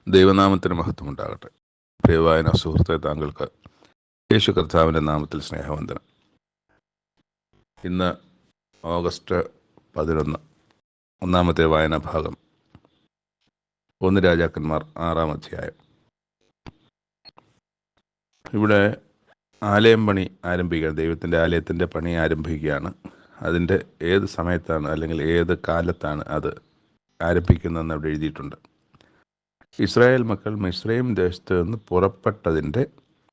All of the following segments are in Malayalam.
ദൈവനാമത്തിന് മഹത്വമുണ്ടാകട്ടെ. പ്രിയവായന സുഹൃത്തെ, താങ്കൾക്ക് യേശു കർത്താവിൻ്റെ നാമത്തിൽ സ്നേഹവന്ദനം. ഇന്ന് ഓഗസ്റ്റ് 11, ഒന്നാമത്തെ വായനാ ഭാഗം 1 രാജാക്കന്മാർ 6-ാം അധ്യായം. ഇവിടെ ആലയം പണി ആരംഭിക്കുകയാണ്. ദൈവത്തിൻ്റെ ആലയത്തിൻ്റെ പണി ആരംഭിക്കുകയാണ്. അതിൻ്റെ ഏത് സമയത്താണ് അല്ലെങ്കിൽ ഏത് കാലത്താണ് അത് ആരംഭിക്കുന്നതെന്ന് അവിടെ എഴുതിയിട്ടുണ്ട്. ഇസ്രായേൽ മക്കൾ മിസ്രയീം ദേശത്ത് നിന്ന് പുറപ്പെട്ടതിൻ്റെ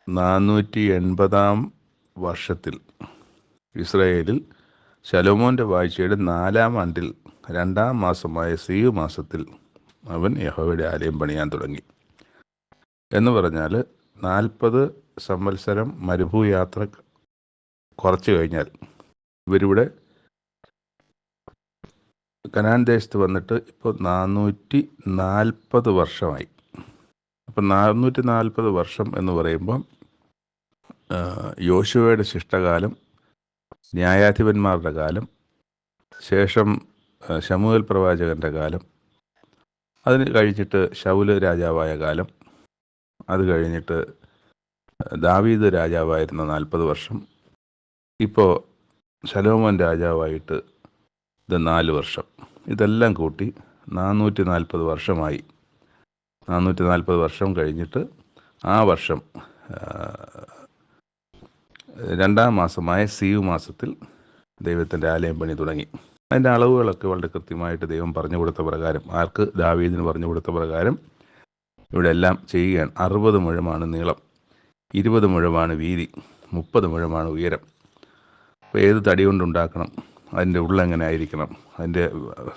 480-ാം വർഷത്തിൽ ഇസ്രായേലിൽ ശലോമോൻ്റെ വാഴ്ചയുടെ 4-ാം ആണ്ടിൽ 2-ാം മാസമായ സീവ് മാസത്തിൽ അവൻ യഹോവയുടെ ആലയം പണിയാൻ തുടങ്ങി. എന്ന് പറഞ്ഞാൽ 40 സംവത്സരം മരുഭൂയാത്ര കുറച്ച് കഴിഞ്ഞാൽ ഇവരിവിടെ കനാൻ ദേശത്ത് വന്നിട്ട് ഇപ്പോൾ 440 വർഷമായി. അപ്പം 440 വർഷം എന്ന് പറയുമ്പം യോശുവയുടെ ശിഷ്ടകാലം, ന്യായാധിപന്മാരുടെ കാലം, ശേഷം ശമൂവേൽ പ്രവാചകൻ്റെ കാലം, അതിന് കഴിഞ്ഞിട്ട് ശൗല് രാജാവായ കാലം, അത് കഴിഞ്ഞിട്ട് ദാവീദ് രാജാവായിരുന്ന 40 വർഷം, ഇപ്പോൾ ശലോമോൻ രാജാവായിട്ട് ഇത് 4 വർഷം. ഇതെല്ലാം കൂട്ടി 440 വർഷമായി. 440 വർഷം കഴിഞ്ഞിട്ട് ആ വർഷം 2-ാം മാസമായ സീവ് മാസത്തിൽ ദൈവത്തിൻ്റെ ആലയം പണി തുടങ്ങി. അതിൻ്റെ അളവുകളൊക്കെ വളരെ കൃത്യമായിട്ട് ദൈവം പറഞ്ഞു കൊടുത്ത പ്രകാരം, ആർക്ക്? ദാവീദിന് പറഞ്ഞു കൊടുത്ത പ്രകാരം ഇവിടെ എല്ലാം ചെയ്യുകയാണ്. 60 മുഴമാണ് നീളം, 20 മുഴമാണ് വീതി, 30 മുഴമാണ് ഉയരം. അപ്പോൾ ഏത് തടി കൊണ്ടുണ്ടാക്കണം, അതിൻ്റെ ഉള്ളെങ്ങനെ ആയിരിക്കണം, അതിൻ്റെ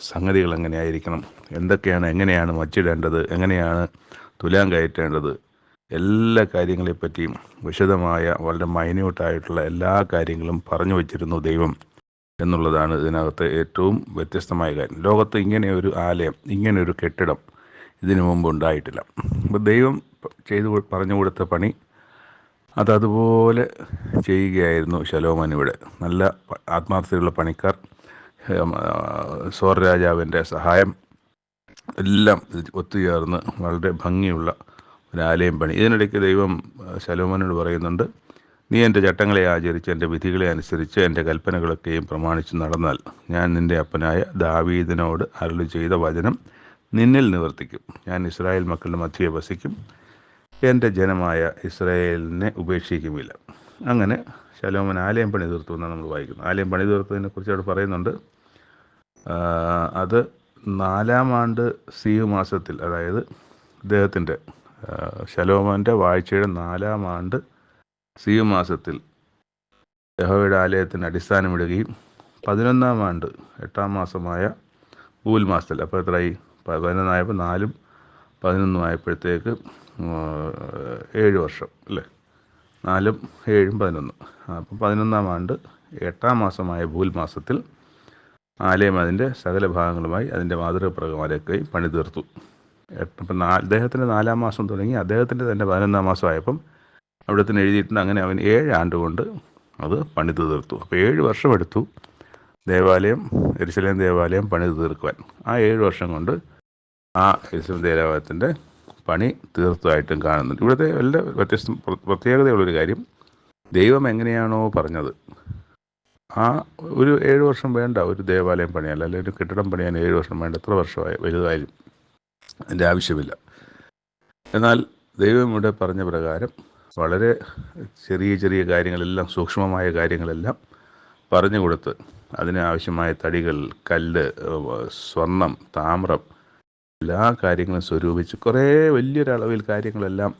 സംഗതികൾ എങ്ങനെയായിരിക്കണം, എന്തൊക്കെയാണ്, എങ്ങനെയാണ് മച്ചിടേണ്ടത്, എങ്ങനെയാണ് തുലാം കയറ്റേണ്ടത്, എല്ലാ കാര്യങ്ങളെപ്പറ്റിയും വിശദമായ വളരെ മൈന്യൂട്ടായിട്ടുള്ള എല്ലാ കാര്യങ്ങളും പറഞ്ഞു വച്ചിരുന്നു ദൈവം എന്നുള്ളതാണ് ഇതിനകത്ത് ഏറ്റവും വ്യത്യസ്തമായ കാര്യം. ലോകത്ത് ഇങ്ങനെയൊരു ആലയം, ഇങ്ങനെയൊരു കെട്ടിടം ഇതിനു മുമ്പ് ഉണ്ടായിട്ടില്ല. അപ്പോൾ ദൈവം പറഞ്ഞു കൊടുത്ത പണി അതതുപോലെ ചെയ്യുകയായിരുന്നു ശലോമോൻ ഇവിടെ. നല്ല ആത്മാർത്ഥതയുള്ള പണിക്കാർ, സോർ രാജാവിൻ്റെ സഹായം, എല്ലാം ഒത്തുചേർന്ന് വളരെ ഭംഗിയുള്ള ഒരു ആലയം പണി. ഇതിനിടയ്ക്ക് ദൈവം ശലോമോനോട് പറയുന്നുണ്ട്, നീ എൻ്റെ ചട്ടങ്ങളെ ആചരിച്ച് എൻ്റെ വിധികളെ അനുസരിച്ച് എൻ്റെ കൽപ്പനകളൊക്കെയും പ്രമാണിച്ച് നടന്നാൽ ഞാൻ നിൻ്റെ അപ്പനായ ദാവീദിനോട് അരുളി ചെയ്ത വചനം നിന്നിൽ നിവർത്തിക്കും. ഞാൻ ഇസ്രായേൽ മക്കളുടെ മധ്യേ വസിക്കും, എൻ്റെ ജനമായ ഇസ്രായേലിനെ ഉപേക്ഷിക്കുമില്ല. അങ്ങനെ ശലോമോൻ ആലയം പണി തീർത്തു എന്നാണ് നമ്മൾ വായിക്കുന്നത്. ആലയം പണി തീർത്തതിനെ കുറിച്ച് അവിടെ പറയുന്നുണ്ട്. അത് 4-ാം ആണ്ട് സീവ് മാസത്തിൽ, അതായത് ഇദ്ദേഹത്തിൻ്റെ ശലോമോൻ്റെ വാഴ്ചയുടെ 4-ാം ആണ്ട് സീവ് മാസത്തിൽ യഹോവയുടെ ആലയത്തിന് അടിസ്ഥാനമിടുകയും 11-ാം ആണ്ട് 8-ാം മാസമായ ബൂൽ മാസത്തിൽ, അപ്പോൾ എത്രയായി? 11 ആയപ്പോൾ 4-ഉം 11 ആയപ്പോഴത്തേക്ക് 7 വർഷം അല്ലേ? 4-ഉം 7-ഉം 11. അപ്പം 11-ാം ആണ്ട് 8-ാം മാസമായ ബൂൽ മാസത്തിൽ ആലയം അതിൻ്റെ സകല ഭാഗങ്ങളുമായി അതിൻ്റെ മാതൃകപ്രകാരമൊക്കെ പണി തീർത്തു. അപ്പം അദ്ദേഹത്തിൻ്റെ 4-ാം മാസം തുടങ്ങി അദ്ദേഹത്തിൻ്റെ തന്നെ 11-ാം മാസമായപ്പം അവിടെ തന്നെ എഴുതിയിട്ടുണ്ട്, അങ്ങനെ അവൻ 7 ആണ്ടുകൊണ്ട് അത് പണിത് തീർത്തു. അപ്പോൾ 7 വർഷം എടുത്തു ദേവാലയം, യെരുശലേം ദേവാലയം പണിത് തീർക്കുവാൻ. ആ 7 വർഷം കൊണ്ട് ആ യെരുശലേം ദേവാലയത്തിൻ്റെ പണി തീർത്തതായിട്ടും കാണുന്നുണ്ട്. ഇവിടുത്തെ എല്ലാ പ്രത്യേകതയുള്ളൊരു കാര്യം, ദൈവം എങ്ങനെയാണോ പറഞ്ഞത് ആ ഒരു 7 വർഷം വേണ്ട ഒരു ദേവാലയം പണിയാൻ, അല്ലെങ്കിൽ ഒരു കെട്ടിടം പണിയാൻ 7 വർഷം വേണ്ട, എത്ര വർഷമായി വലുതായാലും അതിൻ്റെ ആവശ്യമില്ല. എന്നാൽ ദൈവം ഇവിടെ പറഞ്ഞ പ്രകാരം വളരെ ചെറിയ ചെറിയ കാര്യങ്ങളെല്ലാം, സൂക്ഷ്മമായ കാര്യങ്ങളെല്ലാം പറഞ്ഞു കൊടുത്ത് അതിന് ആവശ്യമായ തടികൾ, കല്ല്, സ്വർണം, താമ്രം, എല്ലാ കാര്യങ്ങളും സ്വരൂപിച്ച് കുറേ വലിയൊരളവിൽ കാര്യങ്ങളെല്ലാം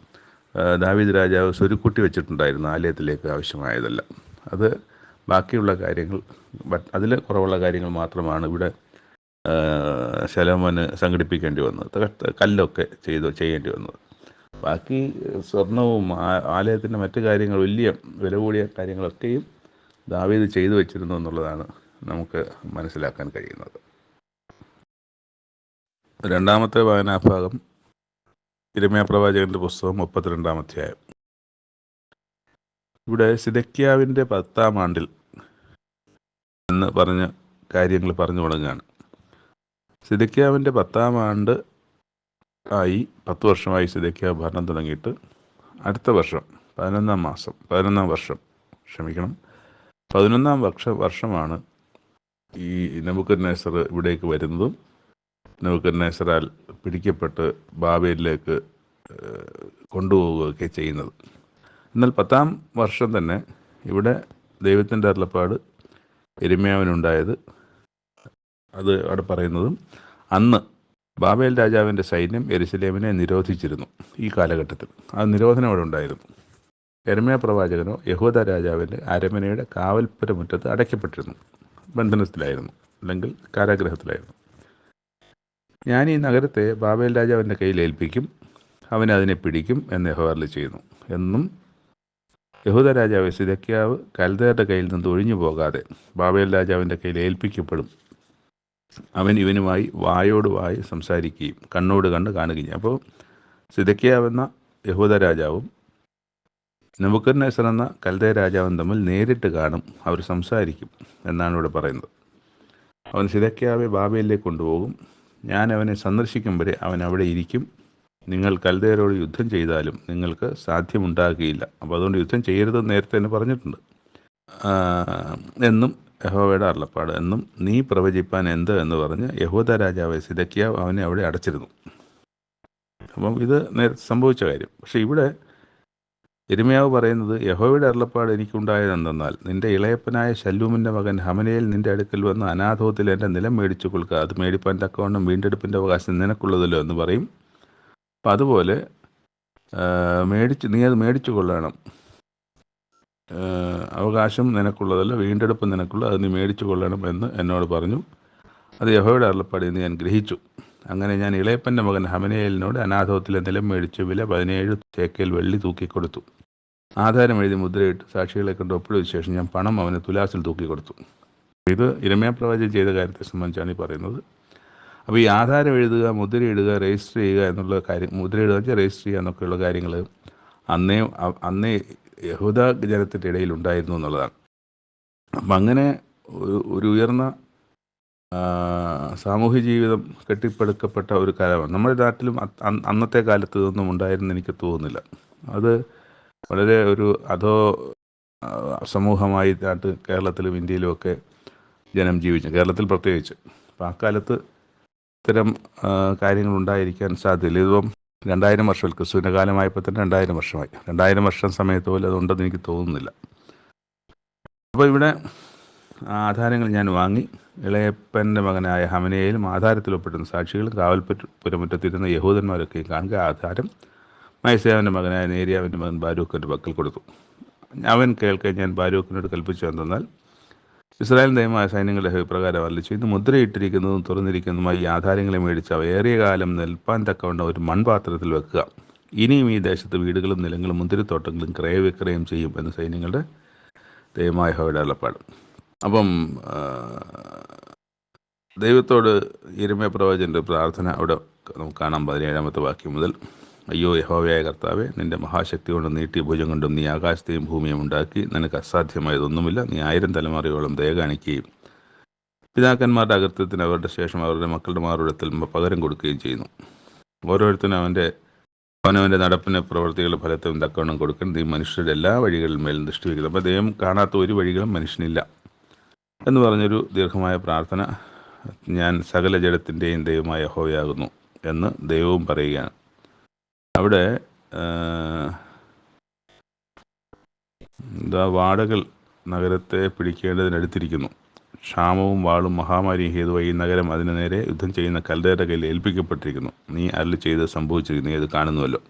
ദാവീദ് രാജാവ് സ്വരുക്കൂട്ടി വെച്ചിട്ടുണ്ടായിരുന്നു ആലയത്തിലേക്ക് ആവശ്യമായതെല്ലാം. അത് ബാക്കിയുള്ള കാര്യങ്ങൾ, അതിൽ കുറവുള്ള കാര്യങ്ങൾ മാത്രമാണ് ഇവിടെ ശലോമോന് സംഘടിപ്പിക്കേണ്ടി വന്നത്, കല്ലൊക്കെ ചെയ്യേണ്ടി വന്നത്. ബാക്കി സ്വർണവും ആലയത്തിൻ്റെ മറ്റു കാര്യങ്ങൾ, വലിയ വില കൂടിയ കാര്യങ്ങളൊക്കെയും ദാവീദ് ചെയ്തു വച്ചിരുന്നു എന്നുള്ളതാണ് നമുക്ക് മനസ്സിലാക്കാൻ കഴിയുന്നത്. 2-ാമത്തെ വായനാഭാഗം യിരെമ്യാ പ്രവാചകൻ്റെ പുസ്തകം 32-ാം അധ്യായം. ഇവിടെ സിദെക്കീയാവിൻ്റെ 10-ാം ആണ്ടിൽ എന്ന് പറഞ്ഞ കാര്യങ്ങൾ പറഞ്ഞു തുടങ്ങുകയാണ്. സിദെക്കീയാവിൻ്റെ 10-ാം ആണ്ട് ആയി 10 വർഷമായി സിദെക്കീയാവ് ഭരണം തുടങ്ങിയിട്ട്. അടുത്ത വർഷം 11 വർഷം 11 വർഷമാണ് ഈ നെബൂഖദ്നേസർ ഇവിടേക്ക് വരുന്നതും നെബൂഖദ്നേസറാൽ പിടിക്കപ്പെട്ട് ബാബേലിലേക്ക് കൊണ്ടുപോവുകയൊക്കെ ചെയ്യുന്നത്. എന്നാൽ 10-ാം വർഷം തന്നെ ഇവിടെ ദൈവത്തിൻ്റെ അരുളപ്പാട് യിരെമ്യാവിനുണ്ടായത്, അത് അവിടെ പറയുന്നതും, അന്ന് ബാബേൽ രാജാവിൻ്റെ സൈന്യം യെരുശലേമിനെ നിരോധിച്ചിരുന്നു. ഈ കാലഘട്ടത്തിൽ ആ നിരോധനം അവിടെ ഉണ്ടായിരുന്നു. യിരെമ്യാ പ്രവാചകനോ യഹൂദ രാജാവിൻ്റെ അരമനയുടെ കാവൽപ്പുര മുറ്റത്ത് അടയ്ക്കപ്പെട്ടിരുന്നു, ബന്ധനത്തിലായിരുന്നു, അല്ലെങ്കിൽ കാരാഗ്രഹത്തിലായിരുന്നു. ഞാൻ ഈ നഗരത്തെ ബാബേൽ രാജാവിൻ്റെ കയ്യിൽ ഏൽപ്പിക്കും, അവൻ അതിനെ പിടിക്കും എന്ന് യഹോവ അരുളിച്ചെയ്യുന്നു എന്നും, യഹൂദ രാജാവ് സിദെക്കീയാവ് കൽദയരുടെ കയ്യിൽ നിന്ന് ഒഴിഞ്ഞു പോകാതെ ബാബേൽ രാജാവിൻ്റെ കയ്യിൽ ഏൽപ്പിക്കപ്പെടും. അവൻ ഇവനുമായി വായോട് വായി സംസാരിക്കുകയും കണ്ണോട് കണ്ണ് കാണുകയും. അപ്പോൾ സിദെക്കീയാവ് എന്ന യഹൂദ രാജാവും നെബൂഖദ്നേസർ എന്ന കൽദയ രാജാവും തമ്മിൽ നേരിട്ട് കാണും, അവർ സംസാരിക്കും എന്നാണ് ഇവിടെ പറയുന്നത്. അവൻ സിദെക്കീയാവെ ബാബേലിലേക്ക് കൊണ്ടുപോകും, ഞാൻ അവനെ സന്ദർശിക്കും വരെ അവൻ അവിടെ ഇരിക്കും. നിങ്ങൾ കൽദയരോട് യുദ്ധം ചെയ്താലും നിങ്ങൾക്ക് സാധ്യമുണ്ടാകുകയില്ല. അപ്പോൾ അതുകൊണ്ട് യുദ്ധം ചെയ്യരുതെന്ന് നേരത്തെ തന്നെ പറഞ്ഞിട്ടുണ്ട് എന്നും യഹോവയുടെ അരുളപ്പാട് എന്നും നീ പ്രവചിപ്പാൻ എന്ത് എന്ന് പറഞ്ഞ് യഹൂദ രാജാവ് സിദെക്കീയാവ് അവനെ അവിടെ അടച്ചിരുന്നു. അപ്പം ഇത് നേരത്തെ സംഭവിച്ച കാര്യം. പക്ഷേ ഇവിടെ യിരെമ്യാവ് പറയുന്നത്, യഹോവയുടെ അരുളപ്പാട് എനിക്കുണ്ടായതെന്തെന്നാൽ, നിന്റെ ഇളയപ്പനായ ശല്ലൂമിൻ്റെ മകൻ ഹമനയേൽ നിന്റെ അടുക്കൽ വന്ന് അനാഥോത്തിൽ എൻ്റെ നിലം മേടിച്ചു കൊള്ളുക, അത് മേടിപ്പാൻ തക്കവണ്ണം വീണ്ടെടുപ്പിൻ്റെ അവകാശം നിനക്കുള്ളതല്ലോ എന്ന് പറയും. അപ്പം അതുപോലെ നീ അത് മേടിച്ചു കൊള്ളണം, അവകാശം നിനക്കുള്ളതല്ല, വീണ്ടെടുപ്പ് നിനക്കുള്ള, അത് നീ മേടിച്ചു കൊള്ളണം എന്ന് എന്നോട് പറഞ്ഞു. അത് യഹോവയുടെ അരുളപ്പാട് എന്ന് ഞാൻ ഗ്രഹിച്ചു. അങ്ങനെ ഞാൻ ഇളയപ്പൻ്റെ മകൻ ഹമനയേലിനോട് അനാഥോത്തിലെ നിലം മേടിച്ച് വില 17 ശേക്കെൽ വെള്ളി തൂക്കിക്കൊടുത്തു. ആധാരം എഴുതി മുദ്രയിട്ട് സാക്ഷികളെ കൊണ്ട് ഒപ്പിടുന്ന ശേഷം ഞാൻ പണം അവന് തുലാസിൽ തൂക്കിക്കൊടുത്തു. ഇത് യിരെമ്യാ പ്രവാചകൻ ചെയ്ത കാര്യത്തെ സംബന്ധിച്ചാണ് ഈ പറയുന്നത്. അപ്പോൾ ഈ ആധാരം എഴുതുക, മുദ്രയിടുക, രജിസ്റ്റർ ചെയ്യുക എന്നുള്ള കാര്യം, മുദ്രയിടുക വെച്ചാൽ രജിസ്റ്റർ ചെയ്യുക എന്നൊക്കെയുള്ള കാര്യങ്ങൾ അന്നേ യഹൂദ ജനത്തിൻ്റെ ഇടയിൽ ഉണ്ടായിരുന്നു എന്നുള്ളതാണ്. അപ്പം അങ്ങനെ ഒരു ഉയർന്ന സാമൂഹ്യ ജീവിതം കെട്ടിപ്പടുക്കപ്പെട്ട ഒരു കാലമാണ്. നമ്മുടെ നാട്ടിലും അന്നത്തെ കാലത്ത് ഇതൊന്നും ഉണ്ടായിരുന്നു എനിക്ക് തോന്നുന്നില്ല. അത് വളരെ ഒരു സമൂഹമായി കേരളത്തിലും ഇന്ത്യയിലും ഒക്കെ ജനം ജീവിച്ചു, കേരളത്തിൽ പ്രത്യേകിച്ച്. അപ്പം ആ കാലത്ത് ഇത്തരം കാര്യങ്ങൾ ഉണ്ടായിരിക്കാൻ സാധ്യതയില്ല. ഇതിപ്പം 2000 വർഷം, ക്രിസ്തുവിൻ്റെ കാലമായപ്പോൾ തന്നെ 2000 വർഷമായി. 2000 വർഷം സമയത്ത് പോലും അതുണ്ടെന്ന് എനിക്ക് തോന്നുന്നില്ല. അപ്പോൾ ഇവിടെ ആധാരങ്ങൾ ഞാൻ വാങ്ങി, ഇളയപ്പൻ്റെ മകനായ ഹമനയേലും ആധാരത്തിൽ ഒപ്പിട്ടുന്ന സാക്ഷികളും കാവൽപ്പുരമുറ്റത്തിരുന്ന യഹൂദന്മാരൊക്കെയും കാണുക. ആധാരം മയസേയാവിൻ്റെ മകനായ നേര്യാവിൻ്റെ മകൻ ബാരൂക്കിൻ്റെ പക്കൽ കൊടുത്തു. അവൻ കേൾക്കാൻ ഞാൻ ബാരൂക്കിനോട് കൽപ്പിച്ചു എന്തെന്നാൽ, ഇസ്രായേൽ ദൈവമായ സൈന്യങ്ങളുടെ അഭിപ്രകാരം അരുളിച്ചു, ഇത് മുദ്രയിട്ടിരിക്കുന്നതും തുറന്നിരിക്കുന്നതുമായി ഈ ആധാരങ്ങളെ മേടിച്ച് അവ ഏറിയ കാലം നിൽപ്പാൻ തക്കവണ്ണം ഒരു മൺപാത്രത്തിൽ വെക്കുക. ഇനിയും ഈ ദേശത്ത് വീടുകളും നിലങ്ങളും മുന്തിരിത്തോട്ടങ്ങളും ക്രയവിക്രയം ചെയ്യും എന്ന് സൈന്യങ്ങളുടെ ദൈവമായ യഹോവയുടെ അരുളപ്പാട്. അപ്പം ദൈവത്തോട് യിരെമ്യാ പ്രവാചകൻ്റെ പ്രാർത്ഥന അവിടെ നമുക്ക് കാണാം. 17-ാമത്തെ വാക്യം മുതൽ, അയ്യോ യഹോവയായ കർത്താവേ, നിൻ്റെ മഹാശക്തി കൊണ്ട് നീട്ടിയ ഭുജം കൊണ്ടും നീ ആകാശത്തെയും ഭൂമിയും ഉണ്ടാക്കി, നിനക്ക് അസാധ്യമായതൊന്നുമില്ല. നീ 1000 തലമുറയോളം ദയ കാണിക്കുകയും പിതാക്കന്മാരുടെ അകൃത്യത്തിന് അവരുടെ ശേഷം അവരുടെ മക്കളുടെ മാറുടത്തിൽ പകരം കൊടുക്കുകയും ചെയ്യുന്നു. ഓരോരുത്തരും അവനവൻ്റെ നടപ്പിന് പ്രവൃത്തികളുടെ ഫലത്തിനും തക്കവണ്ണം കൊടുക്കണം. നീ മനുഷ്യരുടെ എല്ലാ വഴികളിൽ മേലും ദൃഷ്ടി വയ്ക്കുന്നു. അപ്പോൾ ദൈവം കാണാത്ത ഒരു വഴികളും മനുഷ്യനില്ല എന്ന് പറഞ്ഞൊരു ദീർഘമായ പ്രാർത്ഥന, ഞാൻ സകല ജഡത്തിൻ്റെയും ദൈവമായ യഹോവയാകുന്നു എന്ന് ദൈവവും പറയുകയാണ്. അവിടെ വാടകൾ നഗരത്തെ പിടിക്കേണ്ടതിനടുത്തിരിക്കുന്നു. ക്ഷാമവും വാളും മഹാമാരിയും ഹേതുവായി ഈ നഗരം അതിന് നേരെ യുദ്ധം ചെയ്യുന്ന കൽദയരുടെ കയ്യിൽ ഏൽപ്പിക്കപ്പെട്ടിരിക്കുന്നു. നീ അരുളി ചെയ്ത് സംഭവിച്ചിരിക്കുന്നു, നീ അത് കാണുന്നുവല്ലോ.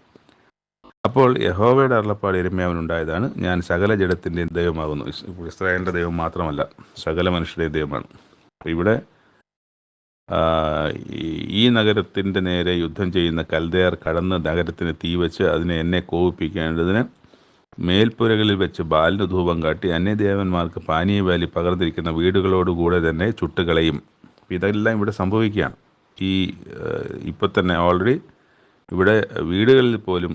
അപ്പോൾ യഹോവയുടെ അരുളപ്പാട് യിരെമ്യാവിനുണ്ടായതാണ്, ഞാൻ സകല ജഡത്തിൻ്റെയും ദൈവമാകുന്നു. ഇസ്രായേലിൻ്റെ ദൈവം മാത്രമല്ല, സകല മനുഷ്യരുടെയും ദൈവമാണ്. ഇവിടെ ഈ നഗരത്തിൻ്റെ നേരെ യുദ്ധം ചെയ്യുന്ന കൽദയർ കടന്ന് നഗരത്തിന് തീവച്ച് അതിനെ എന്നെ കോപിപ്പിക്കേണ്ടതിന് മേൽപ്പുരകളിൽ വെച്ച് ബാലിന് ധൂപം കാട്ടി അന്യദേവന്മാർക്ക് പാനീയബലി പകർന്നിരിക്കുന്ന വീടുകളോടുകൂടെ തന്നെ ചുട്ടുകളയും. ഇതെല്ലാം ഇവിടെ സംഭവിക്കുകയാണ്. ഇപ്പം തന്നെ ഓൾറെഡി ഇവിടെ വീടുകളിൽ പോലും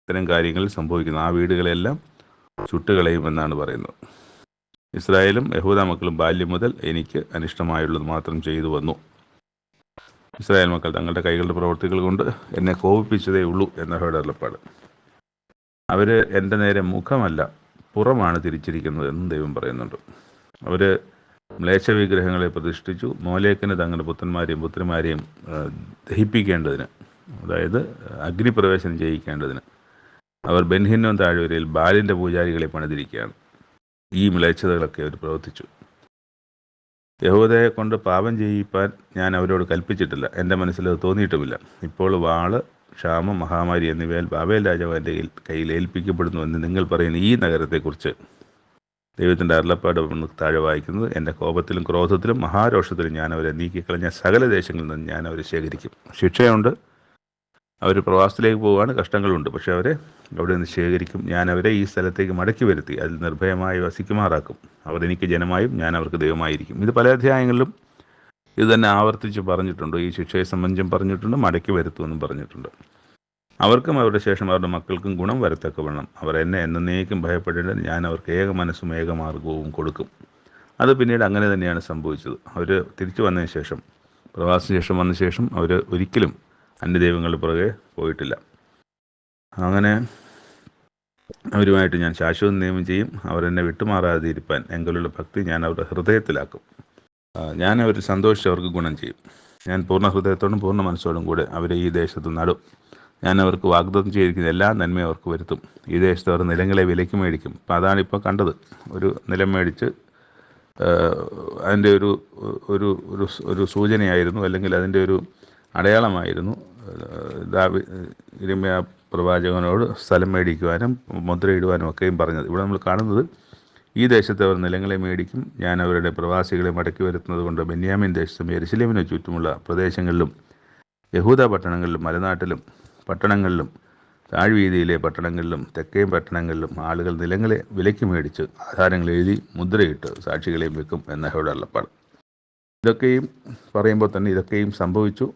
ഇത്തരം കാര്യങ്ങൾ സംഭവിക്കുന്നു. ആ വീടുകളെല്ലാം ചുട്ടുകളയും എന്നാണ് പറയുന്നത്. ഇസ്രായേലും യഹൂദ മക്കളും ബാല്യം മുതൽ എനിക്ക് അനിഷ്ടമായുള്ളത് മാത്രം ചെയ്തു വന്നു. ഇസ്രായേൽ മക്കൾ തങ്ങളുടെ കൈകളുടെ പ്രവൃത്തികൾ കൊണ്ട് എന്നെ കോപിപ്പിച്ചതേ ഉള്ളൂ എന്ന യഹോവയുടെ അരുളപ്പാട്. അവർ എൻ്റെ നേരെ മുഖമല്ല പുറമാണ് തിരിച്ചിരിക്കുന്നത് എന്നും ദൈവം പറയുന്നുണ്ട്. അവർ മ്ലേച്ഛ വിഗ്രഹങ്ങളെ പ്രതിഷ്ഠിച്ചു. മോലേക്കിന് തങ്ങളുടെ പുത്രന്മാരെയും പുത്രിമാരെയും ദഹിപ്പിക്കേണ്ടതിന്, അതായത് അഗ്നിപ്രവേശനം ചെയ്യിക്കേണ്ടതിന് അവർ ബെൻഹിന്നോം താഴ്വരയിൽ ബാലിൻ്റെ പൂജാരികളെ പണിതിരിക്കുകയാണ്. ഈ മ്ലേച്ഛതകളൊക്കെ അവർ പ്രവർത്തിച്ചു. യഹൂദയെ കൊണ്ട് പാപം ചെയ്യിപ്പാൻ ഞാൻ അവരോട് കൽപ്പിച്ചിട്ടില്ല, എൻ്റെ മനസ്സിലത് തോന്നിയിട്ടുമില്ല. ഇപ്പോൾ വാള്, ക്ഷാമം, മഹാമാരി എന്നിവയാൽ ബാബേൽ രാജാവ് എൻ്റെ കയ്യിൽ ഏൽപ്പിക്കപ്പെടുന്നുവെന്ന് നിങ്ങൾ പറയുന്ന ഈ നഗരത്തെക്കുറിച്ച് ദൈവത്തിൻ്റെ അരുളപ്പാട് താഴെ വായിക്കുന്നത്, എൻ്റെ കോപത്തിലും ക്രോധത്തിലും മഹാരോഷത്തിലും ഞാൻ അവരെ നീക്കിക്കളഞ്ഞ സകല ദേശങ്ങളിൽ നിന്ന് ഞാൻ അവരെ ശേഖരിക്കും. ശിക്ഷയുണ്ട്, അവർ പ്രവാസത്തിലേക്ക് പോവുകയാണ്, കഷ്ടങ്ങളുണ്ട്, പക്ഷെ അവരെ അവിടെ നിന്ന് ശേഖരിക്കും. ഞാൻ അവരെ ഈ സ്ഥലത്തേക്ക് മടക്കി വരുത്തി അതിൽ നിർഭയമായി വസിക്കുമാറാക്കും. അവർ എനിക്ക് ജനമായും ഞാൻ അവർക്ക് ദൈവമായിരിക്കും. ഇത് പല അധ്യായങ്ങളിലും ഇത് തന്നെ ആവർത്തിച്ച് പറഞ്ഞിട്ടുണ്ട്. ഈ ശിക്ഷയെ സംബന്ധിച്ചും പറഞ്ഞിട്ടുണ്ട്, മടക്കി വരുത്തുമെന്നും പറഞ്ഞിട്ടുണ്ട്. അവർക്കും അവരുടെ ശേഷം അവരുടെ മക്കൾക്കും ഗുണം വരത്തക്കവണ്ണം അവർ എന്നെ എന്നേക്കും ഭയപ്പെടേണ്ടത് ഞാൻ അവർക്ക് ഏക മനസ്സും ഏകമാർഗവും കൊടുക്കും. അത് പിന്നീട് അങ്ങനെ തന്നെയാണ് സംഭവിച്ചത്. അവർ തിരിച്ചു വന്നതിന് ശേഷം, പ്രവാസശേഷം വന്ന ശേഷം അവർ ഒരിക്കലും അന്യദൈവങ്ങളുടെ പുറകെ പോയിട്ടില്ല. അങ്ങനെ അവരുമായിട്ട് ഞാൻ ശാശ്വത നിയമം ചെയ്യും. അവർ എന്നെ വിട്ടുമാറാതെ ഇരിപ്പാൻ എങ്കിലുള്ള ഭക്തി ഞാൻ അവരുടെ ഹൃദയത്തിലാക്കും. ഞാൻ അവർ സന്തോഷിച്ച് അവർക്ക് ഗുണം ചെയ്യും. ഞാൻ പൂർണ്ണ ഹൃദയത്തോടും പൂർണ്ണ മനസ്സോടും കൂടെ അവരെ ഈ ദേശത്ത് നടും. ഞാൻ അവർക്ക് വാഗ്ദത്തം ചെയ്തിരിക്കുന്ന എല്ലാ നന്മയും അവർക്ക് വരുത്തും. ഈ ദേശത്ത് അവർ നിലങ്ങളെ വിലയ്ക്ക് മേടിക്കും. അപ്പം അതാണിപ്പോൾ കണ്ടത്. ഒരു നിലം മേടിച്ച് അതിൻ്റെ ഒരു സൂചനയായിരുന്നു, അല്ലെങ്കിൽ അതിൻ്റെ ഒരു അടയാളമായിരുന്നു ഇരമ്യാ പ്രവാചകനോട് സ്ഥലം മേടിക്കുവാനും മുദ്രയിടുവാനും ഒക്കെയും പറഞ്ഞത്. ഇവിടെ നമ്മൾ കാണുന്നത് ഈ ദേശത്ത് അവർ നിലങ്ങളെ മേടിക്കും. ഞാൻ അവരുടെ പ്രവാസികളെ മടക്കി വരുത്തുന്നത് കൊണ്ട് ബെന്യാമീൻ ദേശത്തും യെരുശലേമിന് ചുറ്റുമുള്ള പ്രദേശങ്ങളിലും യഹൂദ പട്ടണങ്ങളിലും മലനാട്ടിലും പട്ടണങ്ങളിലും താഴ്വീതിയിലെ പട്ടണങ്ങളിലും തെക്കേ പട്ടണങ്ങളിലും ആളുകൾ നിലങ്ങളെ വിലയ്ക്ക് മേടിച്ച് ആധാരങ്ങൾ എഴുതി മുദ്രയിട്ട് സാക്ഷികളെയും വെക്കും എന്ന യഹോവയുടെ അരുളപ്പാട്. ഇതൊക്കെയും പറയുമ്പോൾ തന്നെ ഇതൊക്കെയും സംഭവിച്ചു.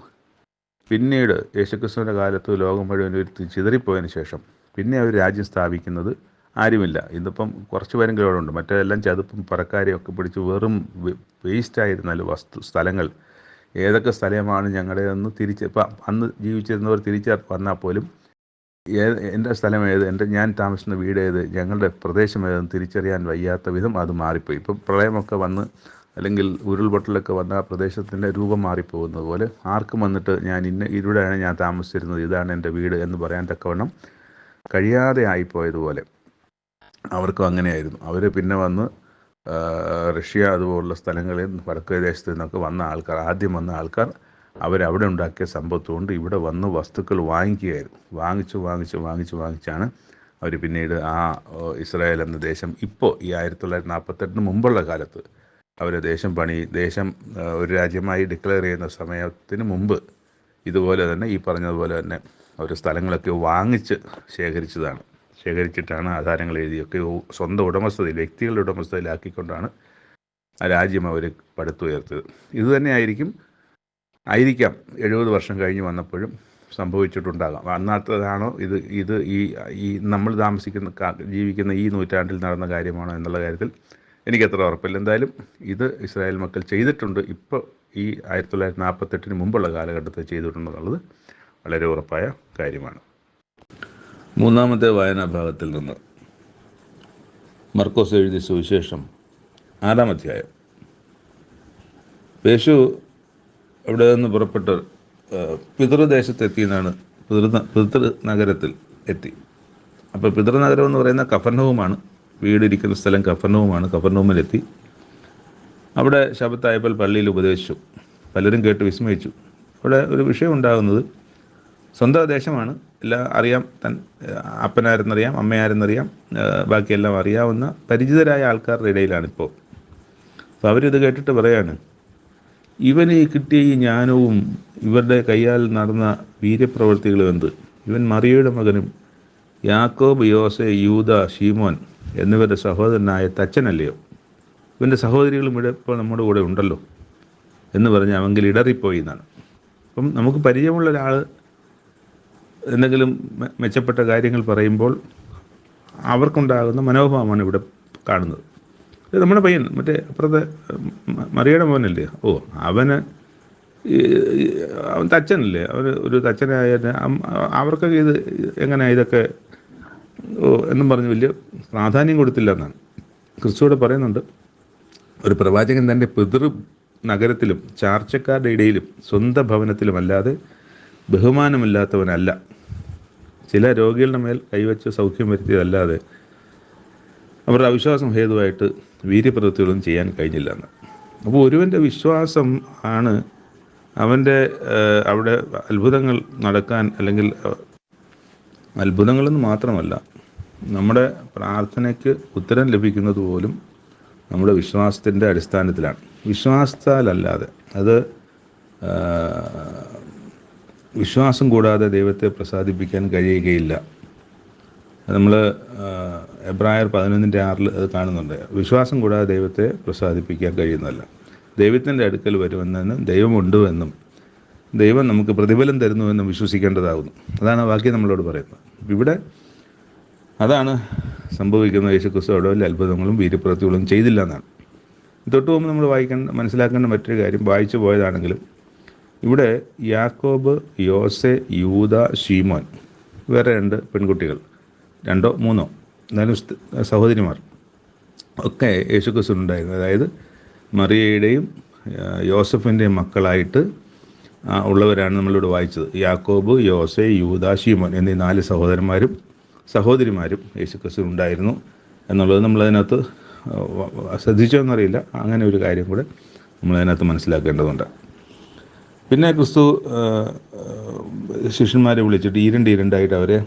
പിന്നീട് യേശുക്രിസ്തുവിൻ്റെ കാലത്ത് ലോകം മുഴുവൻ ചിതറിപ്പോയതിന് ശേഷം പിന്നെ അവർ രാജ്യം സ്ഥാപിക്കുന്നത് ആരുമില്ല. ഇന്നിപ്പം കുറച്ച് പേരെങ്കിലും അവിടെ ഉണ്ട്. മറ്റേതെല്ലാം ചതുപ്പും പറക്കാരെയും ഒക്കെ പിടിച്ച് വെറും വേസ്റ്റായിരുന്നാലും സ്ഥലങ്ങൾ ഏതൊക്കെ സ്ഥലമാണ് ഞങ്ങളുടെയെന്ന് ഇപ്പം അന്ന് ജീവിച്ചിരുന്നവർ വന്നാൽ പോലും എൻ്റെ സ്ഥലം ഏത്, ഞാൻ താമസിക്കുന്ന വീട് ഏത്, ഞങ്ങളുടെ പ്രദേശം ഏതെന്ന് തിരിച്ചറിയാൻ വയ്യാത്ത വിധം അത് മാറിപ്പോയി. ഇപ്പം പ്രളയമൊക്കെ വന്ന് അല്ലെങ്കിൽ ഉരുൾപൊട്ടലൊക്കെ വന്ന ആ പ്രദേശത്തിൻ്റെ രൂപം മാറിപ്പോകുന്നത് പോലെ ആർക്കും വന്നിട്ട് ഇവിടെയാണ് ഞാൻ താമസിച്ചിരുന്നത്, ഇതാണ് എൻ്റെ വീട് എന്ന് പറയാൻ തക്കവണ്ണം കഴിയാതെ ആയിപ്പോയതുപോലെ അവർക്കും അങ്ങനെയായിരുന്നു. അവർ പിന്നെ വന്ന് റഷ്യ അതുപോലുള്ള സ്ഥലങ്ങളിൽ വടക്കേ ദേശത്ത് നിന്നൊക്കെ ആദ്യം വന്ന ആൾക്കാർ അവരവിടെ ഉണ്ടാക്കിയ സമ്പത്ത് കൊണ്ട് ഇവിടെ വന്ന് വസ്തുക്കൾ വാങ്ങിക്കുകയായിരുന്നു. വാങ്ങിച്ചാണ് അവർ പിന്നീട് ആ ഇസ്രായേൽ എന്ന ദേശം ഇപ്പോൾ ഈ 1948 മുമ്പുള്ള കാലത്ത് അവർ ദേശം ഒരു രാജ്യമായി ഡിക്ലെയർ ചെയ്യുന്ന സമയത്തിന് മുമ്പ് ഇതുപോലെ തന്നെ ഈ പറഞ്ഞതുപോലെ തന്നെ അവർ സ്ഥലങ്ങളൊക്കെ ശേഖരിച്ചിട്ടാണ് ആധാരങ്ങൾ എഴുതിയൊക്കെ സ്വന്തം ഉടമസ്ഥതയിൽ, വ്യക്തികളുടെ ഉടമസ്ഥതയിലാക്കിക്കൊണ്ടാണ് ആ രാജ്യം അവർ പടുത്തുയർത്തിയത്. ഇതുതന്നെ ആയിരിക്കാം 70 വർഷം കഴിഞ്ഞ് വന്നപ്പോഴും സംഭവിച്ചിട്ടുണ്ടാകാം. അന്നത്തതാണോ ഇത് ഈ നമ്മൾ ജീവിക്കുന്ന ഈ നൂറ്റാണ്ടിൽ നടന്ന കാര്യമാണോ എന്നുള്ള കാര്യത്തിൽ എനിക്കത്ര ഉറപ്പില്ല. എന്തായാലും ഇത് ഇസ്രായേൽ മക്കൾ ചെയ്തിട്ടുണ്ട്. ഇപ്പോൾ ഈ 1948 മുമ്പുള്ള കാലഘട്ടത്തിൽ ചെയ്തിട്ടുണ്ടെന്നുള്ളത് വളരെ ഉറപ്പായ കാര്യമാണ്. മൂന്നാമത്തെ വായനാ ഭാഗത്തിൽ നിന്ന് മർക്കോസ് എഴുതിയ സുവിശേഷം 6-ാം അധ്യായം. യേശു അവിടെ നിന്ന് പുറപ്പെട്ട് പിതൃദേശത്തെത്തിയെന്നാണ്, പിതൃനഗരത്തിൽ എത്തി. അപ്പോൾ പിതൃനഗരം എന്ന് പറയുന്ന കഫർനഹൂമാണ്, വീടിരിക്കുന്ന സ്ഥലം കഫർനഹൂമാണ്. കഫർനഹൂമിലെത്തി. അവിടെ ശബ്ബത്തായപ്പോൾ പള്ളിയിൽ ഉപദേശിച്ചു. പലരും കേട്ട് വിസ്മയിച്ചു. അവിടെ ഒരു വിഷയം ഉണ്ടാകുന്നത്, സ്വന്തം ദേശമാണ്, എല്ലാം അറിയാം, അപ്പനാരെന്നറിയാം, അമ്മയാരെന്നറിയാം, ബാക്കിയെല്ലാം അറിയാവുന്ന പരിചിതരായ ആൾക്കാരുടെ ഇടയിലാണിപ്പോൾ. അപ്പോൾ അവരിത് കേട്ടിട്ട് പറയാണ്, ഇവന് കിട്ടിയ ഈ ജ്ഞാനവും ഇവരുടെ കയ്യാൽ നടന്ന വീര്യപ്രവൃത്തികളും എന്ത്? ഇവൻ മറിയയുടെ മകനും യാക്കോബ്, യോസെ, യൂദ, ശീമോൻ എന്നിവരുടെ സഹോദരനായ തച്ചനല്ലയോ? ഇവൻ്റെ സഹോദരികളും ഇവിടെ ഇപ്പോൾ നമ്മുടെ കൂടെ ഉണ്ടല്ലോ എന്ന് പറഞ്ഞ് അവങ്കിൽ ഇടറിപ്പോയി എന്നാണ്. അപ്പം നമുക്ക് പരിചയമുള്ള ഒരാൾ എന്തെങ്കിലും മെച്ചപ്പെട്ട കാര്യങ്ങൾ പറയുമ്പോൾ അവർക്കുണ്ടാകുന്ന മനോഭാവമാണ് ഇവിടെ കാണുന്നത്. നമ്മുടെ പയ്യൻ, മറ്റേ അപ്പുറത്തെ മറിയുടെ മോനല്ലേ, അവന് അവൻ തച്ചനല്ലേ, അവർ ഒരു തച്ചനായ അവർക്കൊക്കെ ഇത് എങ്ങനെയാണ് ഇതൊക്കെ എന്നും പറഞ്ഞ് വലിയ പ്രാധാന്യം കൊടുത്തില്ല എന്നാണ് ക്രിസ്തുവിടെ പറയുന്നുണ്ട്. ഒരു പ്രവാചകൻ തൻ്റെ പിതൃ നഗരത്തിലും ചാർച്ചക്കാരുടെ ഇടയിലും സ്വന്തം ഭവനത്തിലുമല്ലാതെ ബഹുമാനമില്ലാത്തവനല്ല. ചില രോഗികളുടെ മേൽ കൈവച്ച് സൗഖ്യം വരുത്തിയതല്ലാതെ അവരുടെ അവിശ്വാസം ഹേതുവായിട്ട് വീര്യപ്രവൃത്തികളൊന്നും ചെയ്യാൻ കഴിഞ്ഞില്ല എന്ന്. അപ്പോൾ ഒരുവൻ്റെ വിശ്വാസം ആണ് അവൻ്റെ അവിടെ അത്ഭുതങ്ങൾ നടക്കാൻ, അല്ലെങ്കിൽ അത്ഭുതങ്ങളെന്ന് മാത്രമല്ല, നമ്മുടെ പ്രാർത്ഥനയ്ക്ക് ഉത്തരം ലഭിക്കുന്നത് പോലും നമ്മുടെ വിശ്വാസത്തിൻ്റെ അടിസ്ഥാനത്തിലാണ്. വിശ്വാസത്താലല്ലാതെ, അത് വിശ്വാസം കൂടാതെ ദൈവത്തെ പ്രസാദിപ്പിക്കാൻ കഴിയുകയില്ല. നമ്മൾ എബ്രായർ 11:6 അത് കാണുന്നുണ്ട്. വിശ്വാസം കൂടാതെ ദൈവത്തെ പ്രസാദിപ്പിക്കാൻ കഴിയുന്നതല്ല. ദൈവത്തിൻ്റെ അടുക്കൽ വരുമെന്നും ദൈവമുണ്ട് എന്നും ദൈവം നമുക്ക് പ്രതിഫലം തരുന്നുവെന്നും വിശ്വസിക്കേണ്ടതാകുന്നു. അതാണ് ആ വാക്യം നമ്മളോട് പറയുന്നത്. ഇവിടെ അതാണ് സംഭവിക്കുന്നത്. യേശുക്രിസ്തു അവിടെ വലിയ അത്ഭുതങ്ങളും വീര്യപ്രവൃത്തികളും ചെയ്തില്ല എന്നാണ്. തൊട്ട് മുമ്പ് നമ്മൾ മനസ്സിലാക്കേണ്ട മറ്റൊരു കാര്യം, വായിച്ചു പോയതാണെങ്കിലും, ഇവിടെ യാക്കോബ്, യോസെ, യൂദ, ശീമോൻ, വേറെ 2 പെൺകുട്ടികൾ, 2 3 എന്നാലും സഹോദരിമാർ ഒക്കെ യേശുക്രിസ്തുവിനുണ്ടായിരുന്നു. അതായത് മറിയയുടെയും യോസഫിൻ്റെയും മക്കളായിട്ട് ഉള്ളവരാണ് നമ്മളിവിടെ വായിച്ചത്. യാക്കോബ്, യോസെ, യൂദ, ശീമോൻ എന്നീ 4 സഹോദരിമാരും യേശുക്രിസ്തുവിനുണ്ടായിരുന്നു എന്നുള്ളത് നമ്മളതിനകത്ത് ശ്രദ്ധിച്ചോ എന്നറിയില്ല. അങ്ങനെ ഒരു കാര്യം കൂടെ നമ്മളതിനകത്ത് മനസ്സിലാക്കേണ്ടതുണ്ട്. പിന്നെ ക്രിസ്തു ശിഷ്യന്മാരെ വിളിച്ചിട്ട് ഈരണ്ടായിട്ട് അവരെ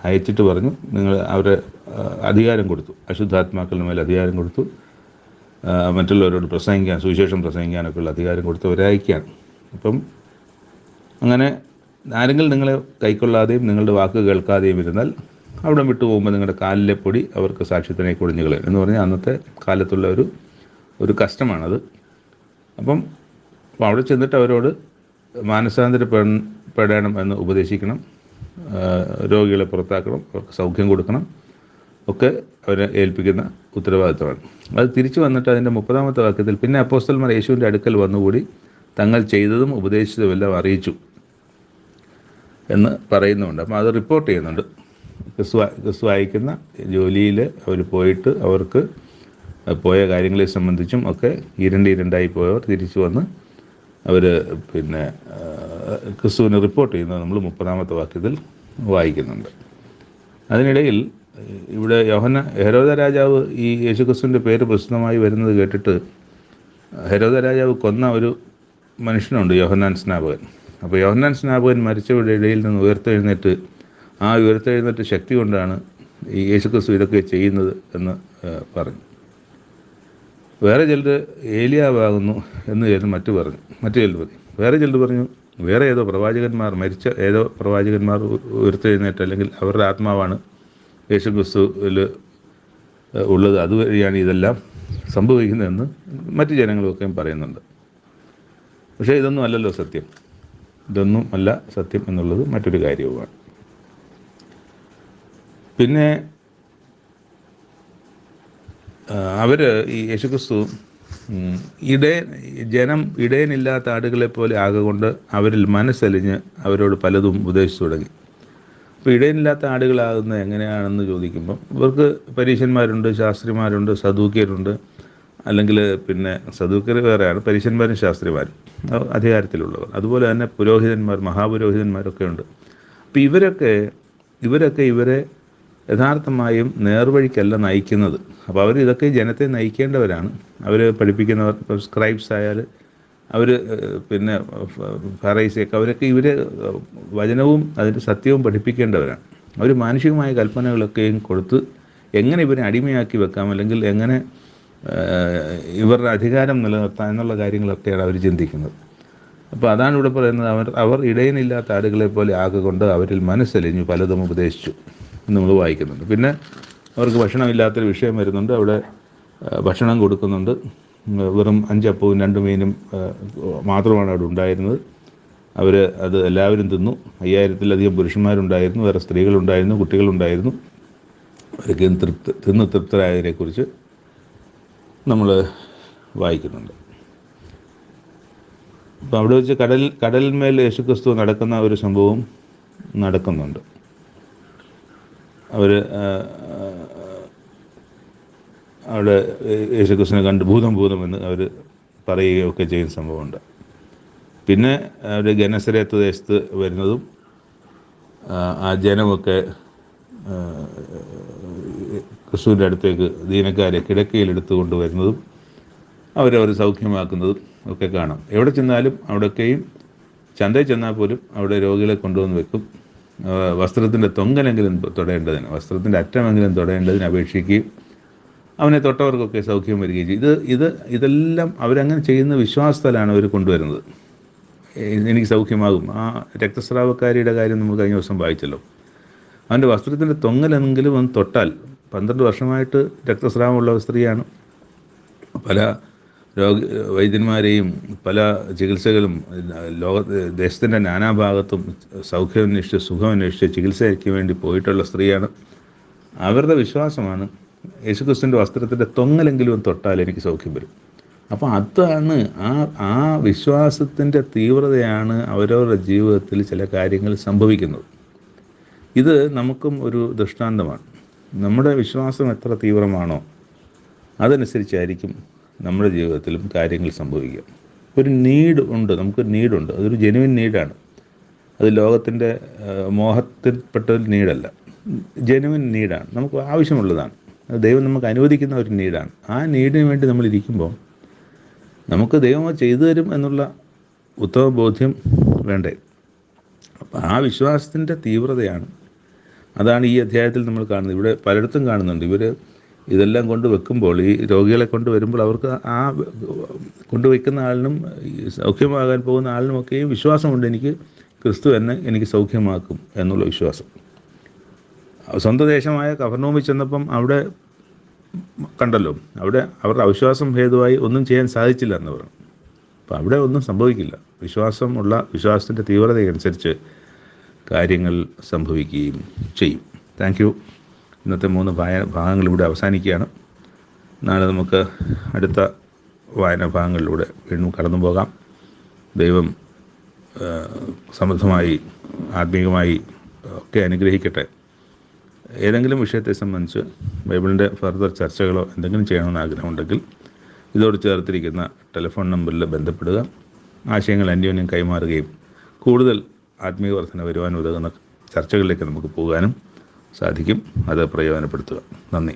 അയച്ചിട്ട് പറഞ്ഞു, നിങ്ങൾ അവരെ അധികാരം കൊടുത്തു, അശുദ്ധാത്മാക്കളുടെ മേൽ അധികാരം കൊടുത്തു, മറ്റുള്ളവരോട് പ്രസംഗിക്കാൻ, സുവിശേഷം പ്രസംഗിക്കാനൊക്കെ ഉള്ള അധികാരം കൊടുത്ത് അവരെ അയക്കുകയാണ്. അപ്പം അങ്ങനെ ആരെങ്കിലും നിങ്ങളെ കൈക്കൊള്ളാതെയും നിങ്ങളുടെ വാക്ക് കേൾക്കാതെയും ഇരുന്നാൽ അവിടെ വിട്ടു പോകുമ്പോൾ നിങ്ങളുടെ കാലിലെ പൊടി അവർക്ക് സാക്ഷ്യത്തിനെ കൊടിഞ്ഞുകൾ എന്ന് പറഞ്ഞാൽ അന്നത്തെ കാലത്തുള്ള ഒരു കഷ്ടമാണത്. അപ്പം അവിടെ ചെന്നിട്ട് അവരോട് മാനസാന്തരപ്പെടണം എന്ന് ഉപദേശിക്കണം, രോഗികളെ പുറത്താക്കണം, അവർക്ക് സൗഖ്യം കൊടുക്കണം, ഒക്കെ അവരെ ഏൽപ്പിക്കുന്ന ഉത്തരവാദിത്തമാണ്. അത് തിരിച്ചു വന്നിട്ട് അതിൻ്റെ 30-ാമത്തെ വാക്യത്തിൽ, പിന്നെ അപ്പോസ്തലന്മാർ യേശുവിൻ്റെ അടുക്കൽ വന്നുകൂടി തങ്ങൾ ചെയ്തതും ഉപദേശിച്ചതുമെല്ലാം അറിയിച്ചു എന്ന് പറയുന്നുണ്ട്. അപ്പോൾ അത് റിപ്പോർട്ട് ചെയ്യുന്നുണ്ട്. ക്രിസ്തു അയക്കുന്ന ജോലിയിൽ അവർ പോയിട്ട് അവർക്ക് പോയ കാര്യങ്ങളെ സംബന്ധിച്ചും ഒക്കെ ഇരണ്ടായി പോയവർ തിരിച്ചു വന്ന് അവർ പിന്നെ ക്രിസ്തുവിനെ റിപ്പോർട്ട് ചെയ്യുന്നത് നമ്മൾ 30-ാമത്തെ വാക്യത്തിൽ വായിക്കുന്നുണ്ട്. അതിനിടയിൽ ഇവിടെ ഹെരോദ രാജാവ് ഈ യേശുക്രിസ്തുവിൻ്റെ പേര് പ്രസിദ്ധമായി വരുന്നത് കേട്ടിട്ട് ഹെരോദ രാജാവ് കൊന്ന ഒരു മനുഷ്യനുണ്ട്, യോഹന്നാൻ സ്നാപകൻ. അപ്പോൾ യോഹന്നാൻ സ്നാപകൻ മരിച്ചവരുടെ ഇടയിൽ നിന്ന് ഉയർത്തെഴുന്നേറ്റ്, ആ ഉയർത്തെഴുന്നേറ്റ് ശക്തി കൊണ്ടാണ് ഈ യേശുക്രിസ്തു ഇതൊക്കെ ചെയ്യുന്നത് എന്ന് പറഞ്ഞു. വേറെ ചിലർ ഏലിയാവാകുന്നു എന്ന് ചിലർ മറ്റു ചിലർ പറഞ്ഞു. വേറെ ചിലർ പറഞ്ഞു വേറെ ഏതോ പ്രവാചകന്മാർ, മരിച്ച ഏതോ പ്രവാചകന്മാർ ഉയർത്തെഴുന്നേറ്റ്, അല്ലെങ്കിൽ അവരുടെ ആത്മാവാണ് യേശുക്രിസ്തുവിൽ ഉള്ളത്, അതുവഴിയാണ് ഇതെല്ലാം സംഭവിക്കുന്നതെന്ന് മറ്റു ജനങ്ങളുമൊക്കെ പറയുന്നുണ്ട്. പക്ഷേ ഇതൊന്നും അല്ലല്ലോ സത്യം. ഇതൊന്നും അല്ല സത്യം എന്നുള്ളത് മറ്റൊരു കാര്യവുമാണ്. പിന്നെ അവർ ഈ യേശുക്രിസ്തു ജനം ഇടയനില്ലാത്ത ആടുകളെ പോലെ ആകൊണ്ട് അവരിൽ മനസ്സലിഞ്ഞ് അവരോട് പലതും ഉപദേശിച്ചു തുടങ്ങി. അപ്പോൾ ഇടയനില്ലാത്ത ആടുകളാകുന്നത് എങ്ങനെയാണെന്ന് ചോദിക്കുമ്പം ഇവർക്ക് പരീശന്മാരുണ്ട്, ശാസ്ത്രിമാരുണ്ട്, സദൂക്യരുണ്ട്. അല്ലെങ്കിൽ പിന്നെ സദൂക്യർ വേറെയാണ്, പരീശന്മാരും ശാസ്ത്രിമാരും അധികാരത്തിലുള്ളവർ. അതുപോലെ തന്നെ പുരോഹിതന്മാർ, മഹാപുരോഹിതന്മാരൊക്കെ ഉണ്ട്. അപ്പോൾ ഇവരൊക്കെ ഇവരെ യഥാർത്ഥമായും നേർവഴിക്കല്ല നയിക്കുന്നത്. അപ്പോൾ അവർ ഇതൊക്കെ ജനത്തെ നയിക്കേണ്ടവരാണ്. അവർ പഠിപ്പിക്കുന്നവർ, സ്ക്രൈബ്സ് ആയാൽ അവർ, പിന്നെ ഫറൈസിയൊക്കെ, അവരൊക്കെ ഇവരെ വചനവും അതിൻ്റെ സത്യവും പഠിപ്പിക്കേണ്ടവരാണ്. അവർ മാനുഷികമായ കൽപ്പനകളൊക്കെയും കൊടുത്ത് എങ്ങനെ ഇവരെ അടിമയാക്കി വെക്കാം, അല്ലെങ്കിൽ എങ്ങനെ ഇവരുടെ അധികാരം നിലനിർത്താം എന്നുള്ള കാര്യങ്ങളൊക്കെയാണ് അവർ ചിന്തിക്കുന്നത്. അപ്പോൾ അതാണ് ഇവിടെ പറയുന്നത്, അവർ ഇടയനില്ലാത്ത ആടുകളെ പോലെ ആകൊണ്ട് അവരിൽ മനസ്സലിഞ്ഞു പലതും ഉപദേശിച്ചു എന്ന് നമ്മൾ വായിക്കുന്നുണ്ട്. പിന്നെ അവർക്ക് ഭക്ഷണമില്ലാത്തൊരു വിഷയം വരുന്നുണ്ട്. അവിടെ ഭക്ഷണം കൊടുക്കുന്നുണ്ട്. വെറും 5 അപ്പവും 2 മീനും മാത്രമാണ് അവിടെ ഉണ്ടായിരുന്നത്. അത് എല്ലാവരും തിന്നു. 5000-ത്തിലധികം പുരുഷന്മാരുണ്ടായിരുന്നു, വേറെ സ്ത്രീകളുണ്ടായിരുന്നു, കുട്ടികളുണ്ടായിരുന്നു. അവരൊക്കെ തിന്ന് തൃപ്തരായതിനെക്കുറിച്ച് നമ്മൾ വായിക്കുന്നുണ്ട്. അപ്പോൾ അവിടെ വെച്ച് കടലിന്മേൽ യേശുക്രിസ്തു നടക്കുന്ന ഒരു സംഭവം നടക്കുന്നുണ്ട്. അവർ അവിടെ യേശുക്രിസ്തുവിനെ കണ്ട് ഭൂതം എന്ന് അവർ പറയുകയൊക്കെ ചെയ്യുന്ന സംഭവമുണ്ട്. പിന്നെ അവർ ഗനസരേത്ത് ദേശത്ത് വരുന്നതും ആ ജനമൊക്കെ ക്രിസ്തുവിൻ്റെ അടുത്തേക്ക് ദീനക്കാരെ കിടക്കയിലെടുത്തു കൊണ്ടുവരുന്നതും അവരവർ സൗഖ്യമാക്കുന്നതും ഒക്കെ കാണാം. എവിടെ ചെന്നാലും അവിടെയൊക്കെയും, ചന്തയിൽ ചെന്നാൽ പോലും അവിടെ രോഗികളെ കൊണ്ടുവന്ന് വെക്കും. വസ്ത്രത്തിൻ്റെ തൊങ്ങലെങ്കിലും തൊടേണ്ടതിന്, വസ്ത്രത്തിൻ്റെ അറ്റമെങ്കിലും തൊടേണ്ടതിന് അപേക്ഷിക്കുകയും അവനെ തൊട്ടവർക്കൊക്കെ സൗഖ്യം വരികയും ചെയ്യും. ഇതെല്ലാം അവരങ്ങനെ ചെയ്യുന്ന വിശ്വാസത്തിലാണ് അവർ കൊണ്ടുവരുന്നത്. എനിക്ക് സൗഖ്യമാകും. ആ രക്തസ്രാവക്കാരിയുടെ കാര്യം നമ്മൾ കഴിഞ്ഞ ദിവസം വായിച്ചല്ലോ. അവൻ്റെ വസ്ത്രത്തിൻ്റെ തൊങ്ങലെങ്കിലും ഒന്ന് തൊട്ടാൽ, 12 വർഷമായിട്ട് രക്തസ്രാവമുള്ള സ്ത്രീയാണ്. പല വൈദ്യന്മാരെയും പല ചികിത്സകളും ദേശത്തിൻ്റെ നാനാഭാഗത്തും സൗഖ്യമന്വേഷിച്ച് സുഖമന്വേഷിച്ച് ചികിത്സയ്ക്ക് വേണ്ടി പോയിട്ടുള്ള സ്ത്രീയാണ്. അവരുടെ വിശ്വാസമാണ് യേശുക്രിസ്തുവിൻ്റെ വസ്ത്രത്തിൻ്റെ തൊങ്ങലെങ്കിലും തൊട്ടാൽ എനിക്ക് സൗഖ്യം വരും. അപ്പോൾ അതാണ് ആ വിശ്വാസത്തിൻ്റെ തീവ്രതയാണ് അവരവരുടെ ജീവിതത്തിൽ ചില കാര്യങ്ങൾ സംഭവിക്കുന്നത്. ഇത് നമുക്കും ഒരു ദൃഷ്ടാന്തമാണ്. നമ്മുടെ വിശ്വാസം എത്ര തീവ്രമാണോ അതനുസരിച്ചായിരിക്കും നമ്മുടെ ജീവിതത്തിലും കാര്യങ്ങൾ സംഭവിക്കുക. ഒരു നീഡ് ഉണ്ട്, നമുക്കൊരു നീഡുണ്ട്. അതൊരു ജെനുവിൻ നീഡാണ്. അത് ലോകത്തിൻ്റെ മോഹത്തിൽപ്പെട്ട ഒരു നീഡല്ല, ജെനുവിൻ നീഡാണ്, നമുക്ക് ആവശ്യമുള്ളതാണ്. അത് ദൈവം നമുക്ക് അനുവദിക്കുന്ന ഒരു നീഡാണ്. ആ നീഡിന് വേണ്ടി നമ്മളിരിക്കുമ്പോൾ നമുക്ക് ദൈവം ചെയ്തു തരും എന്നുള്ള ഉത്തമ ബോധ്യം വേണ്ടേ? അപ്പം ആ വിശ്വാസത്തിൻ്റെ തീവ്രതയാണ്, അതാണ് ഈ അധ്യായത്തിൽ നമ്മൾ കാണുന്നത്. ഇവിടെ പലയിടത്തും കാണുന്നുണ്ട്. ഇവർ ഇതെല്ലാം കൊണ്ടുവെക്കുമ്പോൾ, ഈ രോഗികളെ കൊണ്ടുവരുമ്പോൾ അവർക്ക് ആ കൊണ്ടുവയ്ക്കുന്ന ആളിനും സൗഖ്യമാകാൻ പോകുന്ന ആളിനുമൊക്കെയും വിശ്വാസമുണ്ട്, ക്രിസ്തു എനിക്ക് സൗഖ്യമാക്കും എന്നുള്ള വിശ്വാസം. സ്വന്തം ദേശമായ കഫർനഹൂമിൽ ചെന്നപ്പം അവിടെ കണ്ടല്ലോ, അവിടെ അവരുടെ അവിശ്വാസം ഹേതുവായി ഒന്നും ചെയ്യാൻ സാധിച്ചില്ല എന്ന് പറഞ്ഞു. അപ്പം അവിടെ ഒന്നും സംഭവിക്കില്ല. വിശ്വാസത്തിൻ്റെ തീവ്രതയനുസരിച്ച് കാര്യങ്ങൾ സംഭവിക്കുകയും ചെയ്യും. Thank you. ഇന്നത്തെ 3 ഭാഗങ്ങൾ ഇവിടെ അവസാനിക്കുകയാണ്. നാളെ നമുക്ക് അടുത്ത വായനാ ഭാഗങ്ങളിലൂടെ വീണ്ടും കടന്നു പോകാം. ദൈവം സമൃദ്ധമായി ആത്മീയമായി ഒക്കെ അനുഗ്രഹിക്കട്ടെ. ഏതെങ്കിലും വിഷയത്തെ സംബന്ധിച്ച് ബൈബിളിൻ്റെ ഫർദർ ചർച്ചകളോ എന്തെങ്കിലും ചെയ്യണമെന്ന് ആഗ്രഹമുണ്ടെങ്കിൽ ഇതോട് ചേർത്തിരിക്കുന്ന ടെലിഫോൺ നമ്പറിൽ ബന്ധപ്പെടുക. ആശയങ്ങൾ അന്യോന്യം കൈമാറുകയും കൂടുതൽ ആത്മീയ വർധന വരുവാൻ ഉതകുന്ന ചർച്ചകളിലേക്ക് നമുക്ക് പോകാനും സാധിക്കും. അത് പ്രയോജനപ്പെടുത്തുക. നന്ദി.